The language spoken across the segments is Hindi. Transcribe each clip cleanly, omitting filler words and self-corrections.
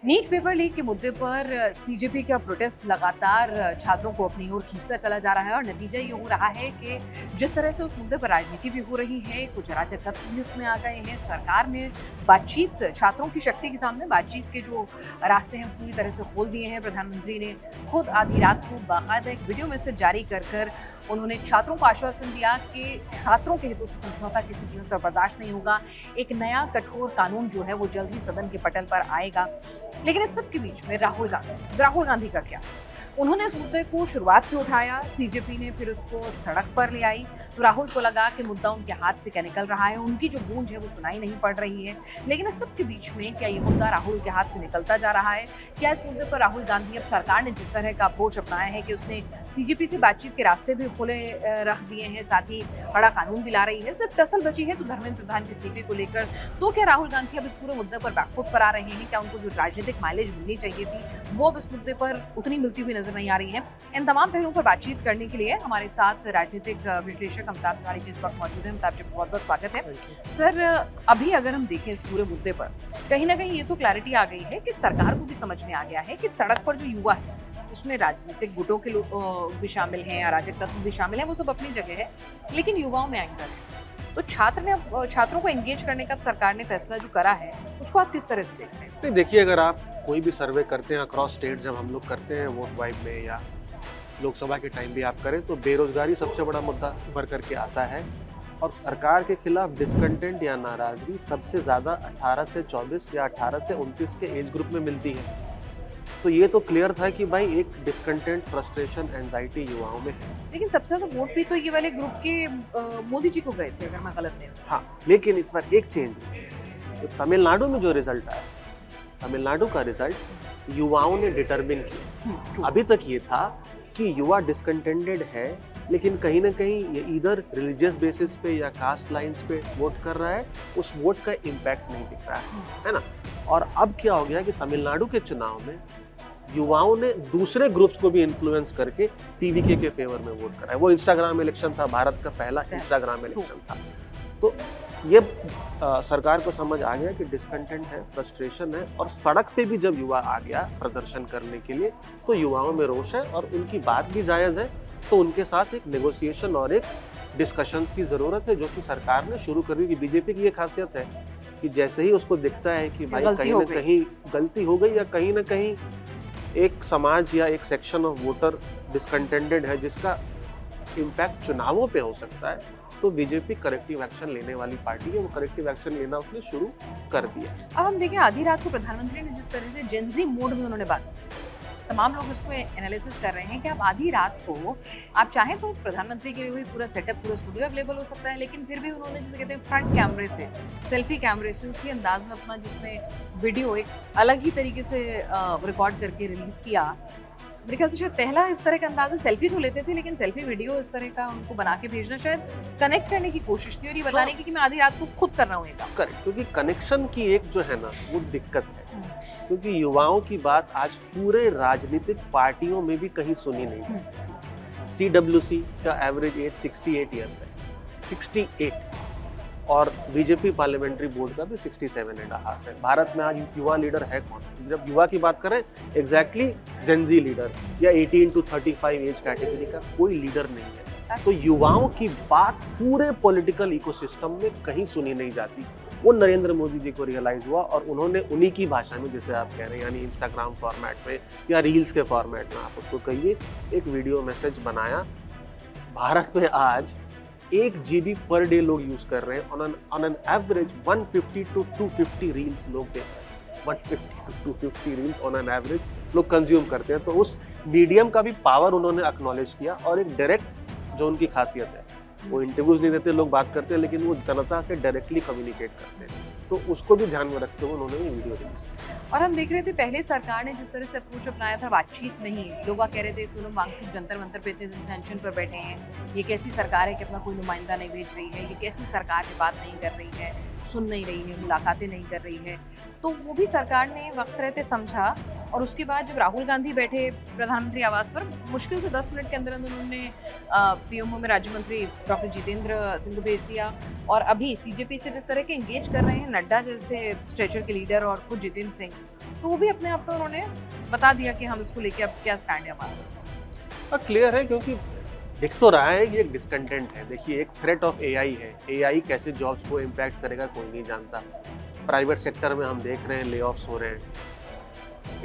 नीट पेपर लीक के मुद्दे पर सीजेपी का प्रोटेस्ट लगातार छात्रों को अपनी ओर खींचता चला जा रहा है और नतीजा ये हो रहा है कि जिस तरह से उस मुद्दे पर राजनीति भी हो रही है, कुछ अराजक तत्व भी उसमें आ गए हैं। सरकार ने बातचीत, छात्रों की शक्ति के सामने बातचीत के जो रास्ते हैं पूरी तरह से खोल दिए हैं। प्रधानमंत्री ने खुद आधी रात को बाकायदा एक वीडियो मैसेज जारी कर उन्होंने छात्रों को आश्वासन दिया कि छात्रों के हितों से समझौता किसी कीमत पर बर्दाश्त नहीं होगा। एक नया कठोर कानून जो है वो जल्द ही सदन के पटल पर आएगा। लेकिन इस सब के बीच में राहुल गांधी का क्या? उन्होंने इस मुद्दे को शुरुआत से उठाया, सीजेपी ने फिर उसको सड़क पर ले आई, तो राहुल को लगा कि मुद्दा उनके हाथ से क्या निकल रहा है, उनकी जो गूंज है वो सुनाई नहीं पड़ रही है। लेकिन इस सब के बीच में क्या ये मुद्दा राहुल के हाथ से निकलता जा रहा है? क्या इस मुद्दे पर राहुल गांधी, अब सरकार ने जिस तरह का अप्रोच अपनाया है कि उसने सीजेपी से बातचीत के रास्ते भी खुले रख दिए हैं, साथ ही बड़ा कानून भी ला रही है, सिर्फ टसल बची है तो धर्मेंद्र प्रधान के इस्तीफे को लेकर, तो क्या राहुल गांधी अब इस पूरे मुद्दे पर बैकफुट पर आ रहे हैं? क्या उनको जो राजनीतिक माइलेज मिलनी चाहिए थी वो अब इस मुद्दे पर उतनी मिलती हुई नजर नहीं आ रही है? इन तमाम पहलुओं पर बातचीत करने के लिए हमारे साथ राजनीतिक विश्लेषक अमिताभ तिवारी जी इस वक्त मौजूद हैं। अमिताभ जी, बहुत बहुत स्वागत है। सर, अभी अगर हम देखें इस पूरे मुद्दे पर, कहीं ना कहीं ये तो क्लैरिटी आ गई है कि सरकार को भी समझ में आ गया है कि सड़क पर जो युवा है उसमें राजनीतिक गुटों के लोग भी शामिल हैं, अराजक तत्व भी शामिल हैं, वो सब अपनी जगह है, लेकिन युवाओं में एंकर है। तो छात्रों को एंगेज करने का सरकार ने फैसला जो करा है उसको आप किस तरह से देखते हैं? नहीं, देखिए, अगर आप कोई भी सर्वे करते हैं अक्रॉस स्टेट, जब हम लोग करते हैं वोट वाइब में या लोकसभा के टाइम भी आप करें, तो बेरोजगारी सबसे बड़ा मुद्दा उभर करके आता है और सरकार के खिलाफ डिसकंटेंट या नाराजगी सबसे ज़्यादा 18 से 24 या 18 से 29 के एज ग्रुप में मिलती है। तो ये तो क्लियर था कि भाई एक डिसकंटेंट, फ्रस्ट्रेशन, एंजाइटी युवाओं में है। लेकिन सबसे ज्यादा वोट भी तो ये वाले ग्रुप के मोदी जी को गए थे, अगर मैं गलत नहीं हूँ। हाँ, लेकिन इस बार एक चेंज, तो तमिलनाडु में जो रिजल्ट आया, तमिलनाडु का रिजल्ट युवाओं ने डिटरमिन किया। अभी तक ये था कि युवा डिसकंटेंटेड है, लेकिन कहीं ना कहीं ये इधर रिलीजियस बेसिस पे या कास्ट लाइंस पे वोट कर रहा है, उस वोट का इम्पैक्ट नहीं दिख रहा है ना। और अब क्या हो गया कि तमिलनाडु के चुनाव में युवाओं ने दूसरे ग्रुप्स को भी इन्फ्लुएंस करके टीवीके के फेवर में वोट करा है। वो इंस्टाग्राम इलेक्शन था, भारत का पहला इंस्टाग्राम इलेक्शन था। तो ये सरकार को समझ आ गया कि डिसकंटेंट है, फ्रस्ट्रेशन है, और सड़क पे भी जब युवा आ गया प्रदर्शन करने के लिए, तो युवाओं में रोष है और उनकी बात भी जायज़ है। तो उनके साथ एक नेगोशिएशन और एक डिस्कशंस की ज़रूरत है, जो कि सरकार ने शुरू कर दी। बीजेपी की ये खासियत है कि जैसे ही उसको दिखता है कि भाई कहीं ना कहीं गलती हो गई या कहीं ना कहीं एक समाज या एक सेक्शन ऑफ वोटर डिसकंटेंटेड है जिसका इम्पैक्ट चुनावों पे हो सकता है, तो बीजेपी करेक्टिव एक्शन लेने वाली पार्टी है। वो करेक्टिव एक्शन लेना उसने शुरू कर दिया। अब हम देखें, आधी रात को प्रधानमंत्री ने जिस तरह से जेनजी मोड में उन्होंने बात की, तमाम लोग इसको एनालिसिस कर रहे हैं कि आप आधी रात को, आप चाहें तो प्रधानमंत्री के लिए भी पूरा सेटअप, पूरा स्टूडियो अवेलेबल हो सकता है, लेकिन फिर भी उन्होंने जिसे कहते हैं फ्रंट कैमरे से, सेल्फी कैमरे से उसी अंदाज में अपना, जिसमें वीडियो एक अलग ही तरीके से रिकॉर्ड करके रिलीज किया। मेरे ख्याल से शायद पहला इस तरह का अंदाज़ है। सेल्फी तो लेते थे, लेकिन सेल्फी वीडियो इस तरह का उनको बना के भेजना शायद कनेक्ट करने की कोशिश थी और ये बताने की कि मैं आधी रात को खुद कर रहा हूँ ये काम। करेक्ट, क्योंकि कनेक्शन की एक जो है ना वो दिक्कत है, क्योंकि युवाओं की बात आज पूरे राजनीतिक पार्टियों में भी कहीं सुनी नहीं है। CWC का एवरेज एज 68 ईयर्स है, 68, और बीजेपी पार्लियामेंट्री बोर्ड का भी 67.5 है। भारत में आज युवा लीडर है कौन? जब युवा की बात करें, एग्जैक्टली जेनजी लीडर या 18 to 35 एज कैटेगरी का कोई लीडर नहीं है। तो युवाओं की बात पूरे पॉलिटिकल इकोसिस्टम में कहीं सुनी नहीं जाती। वो नरेंद्र मोदी जी को रियलाइज हुआ और उन्होंने उन्हीं की भाषा में, जैसे आप कह रहे हैं, यानी इंस्टाग्राम फॉर्मेट में या रील्स के फॉर्मेट में आप उसको कहिए, एक वीडियो मैसेज बनाया। भारत में आज 1 GB पर डे लोग यूज कर रहे हैं। On an average 150 to 250 reels लोग देख रहे हैं। 150 to 250 reels on an average लोग कंज्यूम करते हैं। तो उस मीडियम का भी पावर उन्होंने एक्नॉलेज किया और एक डायरेक्ट जो उनकी खासियत है, वो इंटरव्यूज नहीं देते, लोग बात करते हैं, लेकिन वो जनता से डायरेक्टली कम्युनिकेट करते हैं। तो उसको भी ध्यान में रखते हुए उन्होंने ये वीडियो रिलीज किया। और हम देख रहे थे पहले सरकार ने जिस तरह से अप्रोच अपनाया था, बातचीत नहीं, लोग कह रहे थे सोनम वांगचुक जंतर मंतर पे इतने दिन से अनशन पर बैठे हैं, ये कैसी सरकार है कि अपना कोई नुमाइंदा नहीं भेज रही है, ये कैसी सरकार है, बात नहीं कर रही है, सुन नहीं रही है, मुलाकातें नहीं कर रही है। तो वो भी सरकार ने वक्त रहते समझा और उसके बाद जब राहुल गांधी बैठे प्रधानमंत्री आवास पर, मुश्किल से 10 मिनट के अंदर अंदर उन्होंने पीएमओ में राज्य मंत्री डॉक्टर जितेंद्र सिंह को भेज दिया। और अभी सीजेपी से जिस तरह के एंगेज कर रहे हैं नड्डा जैसे स्ट्रेचर के लीडर और खुद जितेंद्र सिंह, तो वो भी अपने आप में उन्होंने बता दिया कि हम इसको लेके अब क्या स्टैंड है हमारा। क्लियर है, क्योंकि दिख तो रहा है कि एक डिसकंटेंट है। देखिए, एक थ्रेट ऑफ एआई है। एआई कैसे जॉब्स को इम्पैक्ट करेगा कोई नहीं जानता। प्राइवेट सेक्टर में हम देख रहे हैं ले ऑफ्स हो रहे हैं,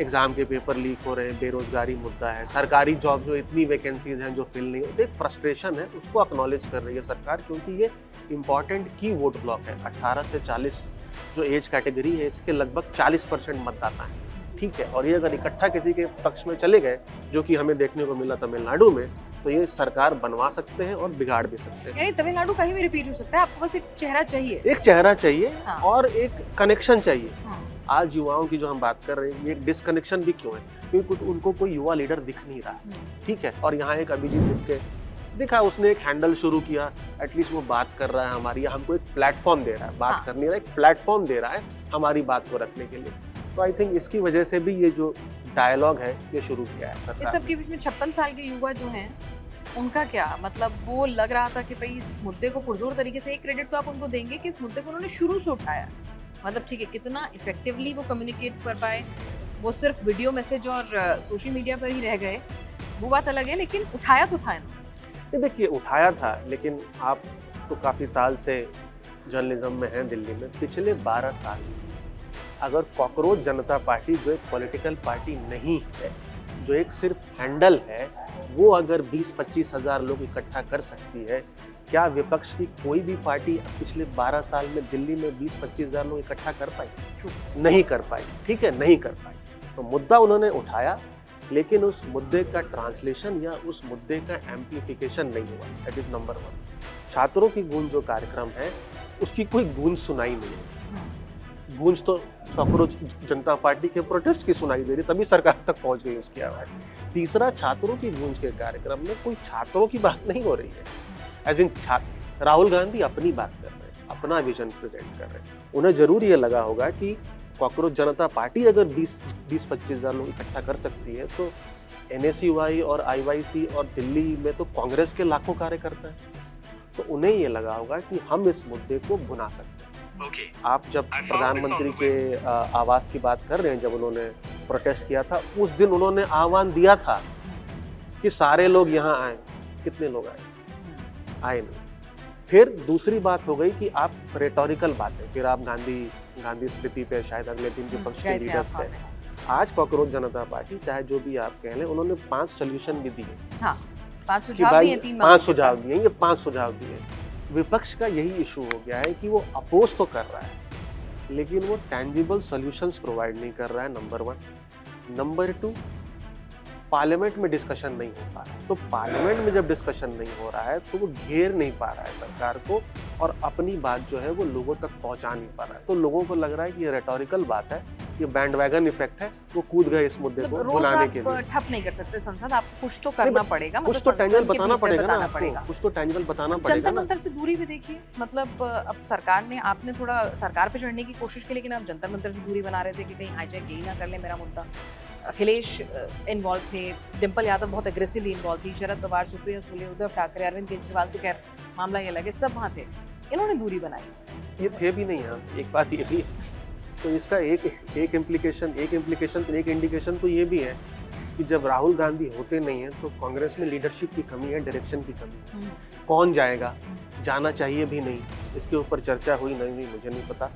एग्जाम के पेपर लीक हो रहे हैं, बेरोजगारी मुद्दा है। सरकारी जॉब जो इतनी वैकेंसीज हैं जो फिल नहीं होती, एक फ्रस्ट्रेशन है, उसको एक्नॉलेज कर रही है सरकार, क्योंकि ये इंपॉर्टेंट की वोट ब्लॉक है। 18 से 40 जो एज कैटेगरी है, इसके लगभग 40% मतदाता हैं, ठीक है। और ये अगर इकट्ठा किसी के पक्ष में चले गए, जो कि हमें देखने को मिला तमिलनाडु में, तो ये सरकार बनवा सकते हैं और बिगाड़ भी सकते हैं। यानी तमिलनाडु कहीं भी रिपीट हो सकता है, आपको बस एक चेहरा चाहिए, एक चेहरा चाहिए। हाँ। और एक कनेक्शन चाहिए। हाँ। आज युवाओं की जो हम बात कर रहे हैं, ये डिसकनेक्शन भी क्यों है? क्योंकि उनको कोई युवा लीडर दिख नहीं रहा, ठीक है। और यहाँ एक अभिजीत दिखा, उसने एक हैंडल शुरू किया, एटलीस्ट वो बात कर रहा है हमारी, हमको एक प्लेटफॉर्म दे रहा है, बात करने का एक प्लेटफॉर्म दे रहा है हमारी बात को रखने के लिए। तो आई थिंक इसकी वजह से भी ये जो डायलॉग है ये शुरू किया है सरकार। इस सब के बीच में 56 साल के युवा जो हैं, उनका क्या मतलब? वो लग रहा था कि भाई इस मुद्दे को पुरजोर तरीके से, एक क्रेडिट तो आप उनको देंगे कि इस मुद्दे को उन्होंने शुरू से उठाया, मतलब ठीक है, कितना इफेक्टिवली वो कम्युनिकेट कर पाए, वो सिर्फ वीडियो मैसेज और सोशल मीडिया पर ही रह गए, वो बात अलग है, लेकिन उठाया तो था इन्होंने। देखिए, उठाया था, लेकिन आप तो काफ़ी साल से जर्नलिज्म में हैं दिल्ली में। पिछले 12 साल अगर कॉकरोच जनता पार्टी, जो एक पॉलिटिकल पार्टी नहीं है, जो एक सिर्फ हैंडल है, वो अगर 20-25 हज़ार लोग इकट्ठा कर सकती है, क्या विपक्ष की कोई भी पार्टी पिछले 12 साल में दिल्ली में 20-25 हज़ार लोग इकट्ठा कर पाई? नहीं कर पाई, ठीक है, नहीं कर पाई। तो मुद्दा उन्होंने उठाया, लेकिन उस मुद्दे का ट्रांसलेशन या उस मुद्दे का एम्प्लीफिकेशन नहीं हुआ। That is number 1। छात्रों की गूंज जो कार्यक्रम है, उसकी कोई गूंज सुनाई नहीं है। गूंज तो कॉकरोच जनता पार्टी के प्रोटेस्ट की सुनाई दे रही, तभी सरकार तक पहुंच गई उसकी आवाज। तीसरा, छात्रों की गूंज के कार्यक्रम में कोई छात्रों की बात नहीं हो रही है। एज इन राहुल गांधी अपनी बात कर रहे हैं, अपना विजन प्रेजेंट कर रहे हैं। उन्हें जरूर ये लगा होगा कि कॉकरोच जनता पार्टी अगर 20-25 हज़ार लोग इकट्ठा कर सकती है, तो NSUI और IYC और दिल्ली में तो कांग्रेस के लाखों कार्यकर्ता हैं। तो उन्हें ये लगा होगा कि हम इस मुद्दे को भुना सकते हैं। आप जब प्रधानमंत्री के आवास की बात कर रहे हैं, जब उन्होंने प्रोटेस्ट किया था, उस दिन उन्होंने आह्वान दिया था कि सारे लोग यहाँ आए। कितने लोग आए नहीं। फिर दूसरी बात हो गई कि आप रेटोरिकल बातें, फिर आप गांधी स्मृति पे शायद अगले दिन विपक्ष के लीडर्स गए। आज कॉकरोच जनता पार्टी, चाहे जो भी आप कह लें, उन्होंने 5 सोल्यूशन भी दिए। हाँ, 5 सुझाव दिए, 5 सुझाव दिए, ये 5 सुझाव दिए। विपक्ष का यही इशू हो गया है कि वो अपोज तो कर रहा है, लेकिन वो टैंजिबल सॉल्यूशंस प्रोवाइड नहीं कर रहा है, नंबर 1। नंबर 2, पार्लियामेंट में डिस्कशन नहीं हो पा रहा है। तो पार्लियामेंट में जब डिस्कशन नहीं हो रहा है, तो वो घेर नहीं पा रहा है सरकार को, और अपनी बात जो है वो लोगों तक पहुंचा नहीं पा रहा है। तो लोगों को लग रहा है कि ये रेटोरिकल बात है, ये बैंडवैगन इफेक्ट है, वो कूद गए इस मुद्दे को बुलाने के लिए। ठप नहीं कर सकते संसद, आपको कुछ तो करना पड़ेगा, कुछ तो टैंजिबल बताना पड़ेगा ना, कुछ तो टैंजिबल बताना पड़ेगा। जंतर मंतर से दूरी भी देखिए, मतलब अब सरकार ने, आपने थोड़ा सरकार पे चढ़ने की कोशिश की, लेकिन आप जंतर मंतर से दूरी बना रहे थे कि कहीं हाईजैक यही ना कर ले मेरा मुद्दा। अखिलेश इन्वॉल्व थे, डिम्पल यादव बहुत एग्रेसिवली इन्वॉल्व थी, शरद पवार, सुप्रिया सुले, उद्धव ठाकरे, अरविंद केजरीवाल, तो खैर मामला ये अलग है, सब वहाँ थे। इन्होंने दूरी बनाई। ये थे भी नहीं यहाँ, एक बात ये भी है। तो इसका एक इंडिकेशन तो ये भी है कि जब राहुल गांधी होते नहीं हैं, तो कांग्रेस में लीडरशिप की कमी है, डायरेक्शन की कमी है। कौन जाएगा, जाना चाहिए भी नहीं, इसके ऊपर चर्चा हुई नहीं हुई मुझे नहीं पता।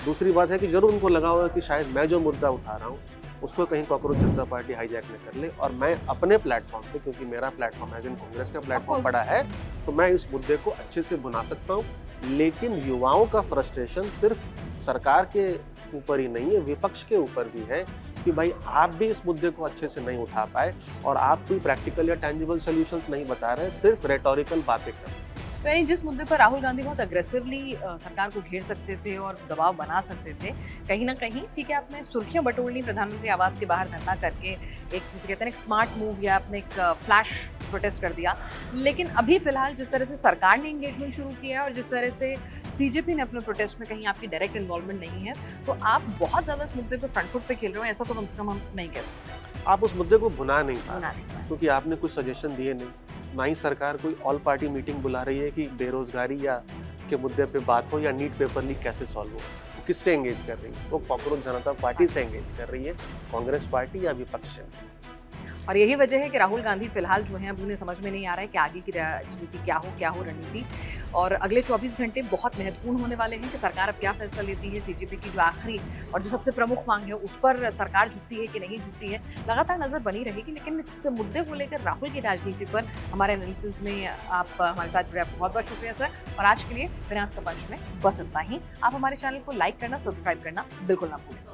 दूसरी बात है कि जरूर उनको लगा होगा कि शायद मैं जो मुद्दा उठा रहा हूँ उसको कहीं कॉकरोच जनता पार्टी हाईजैक न कर ले, और मैं अपने प्लेटफॉर्म पे, क्योंकि मेरा प्लेटफॉर्म एज इन कांग्रेस का प्लेटफॉर्म बड़ा है, तो मैं इस मुद्दे को अच्छे से बुना सकता हूँ। लेकिन युवाओं का फ्रस्ट्रेशन सिर्फ सरकार के ऊपर ही नहीं है, विपक्ष के ऊपर भी है कि भाई आप भी इस मुद्दे को अच्छे से नहीं उठा पाए, और आप कोई प्रैक्टिकल या टैंजिबल सॉल्यूशंस नहीं बता रहे, सिर्फ रेटोरिकल बातें कर रहे हैं। तो यानी जिस मुद्दे पर राहुल गांधी बहुत अग्रेसिवली सरकार को घेर सकते थे और दबाव बना सकते थे, कहीं ना कहीं ठीक है, आपने सुर्खियां बटोरनी प्रधानमंत्री आवास के बाहर धरना करके, एक जिसे कहते हैं एक स्मार्ट मूव, या आपने एक फ्लैश प्रोटेस्ट कर दिया, लेकिन अभी फिलहाल जिस तरह से सरकार ने एंगेजमेंट शुरू किया है और जिस तरह से सीजेपी ने अपने प्रोटेस्ट में कहीं आपकी डायरेक्ट इन्वॉल्वमेंट नहीं है, तो आप बहुत ज़्यादा इस मुद्दे पे फ्रंट फुट पे खेल रहे हो, ऐसा तो कम से कम हम नहीं कह सकते। आप उस मुद्दे को भुना नहीं पा भुना रहे, नहीं पाए। क्योंकि आपने कुछ सजेशन दिए नहीं, ना ही सरकार कोई ऑल पार्टी मीटिंग बुला रही है कि बेरोजगारी या के मुद्दे पे बात हो या नीट पेपर लीक कैसे सॉल्व हो। वो किससे एंगेज कर रही है? वो कॉकरोच जनता पार्टी से एंगेज कर रही है, कांग्रेस पार्टी या विपक्ष से। और यही वजह है कि राहुल गांधी फिलहाल जो है अब उन्हें समझ में नहीं आ रहा है कि आगे की राजनीति क्या हो रणनीति। और अगले 24 घंटे बहुत महत्वपूर्ण होने वाले हैं कि सरकार अब क्या फैसला लेती है। सीजेपी की जो आखिरी और जो सबसे प्रमुख मांग है उस पर सरकार झुकती है कि नहीं झुकती है, लगातार नजर बनी रहेगी। लेकिन इस मुद्दे को लेकर राहुल की राजनीति पर हमारे एनालिसिस में आप हमारे साथ जुड़े, बहुत बहुत शुक्रिया सर। और आज के लिए विनाश का पंच में बस इतना ही। आप हमारे चैनल को लाइक करना, सब्सक्राइब करना बिल्कुल ना भूलें।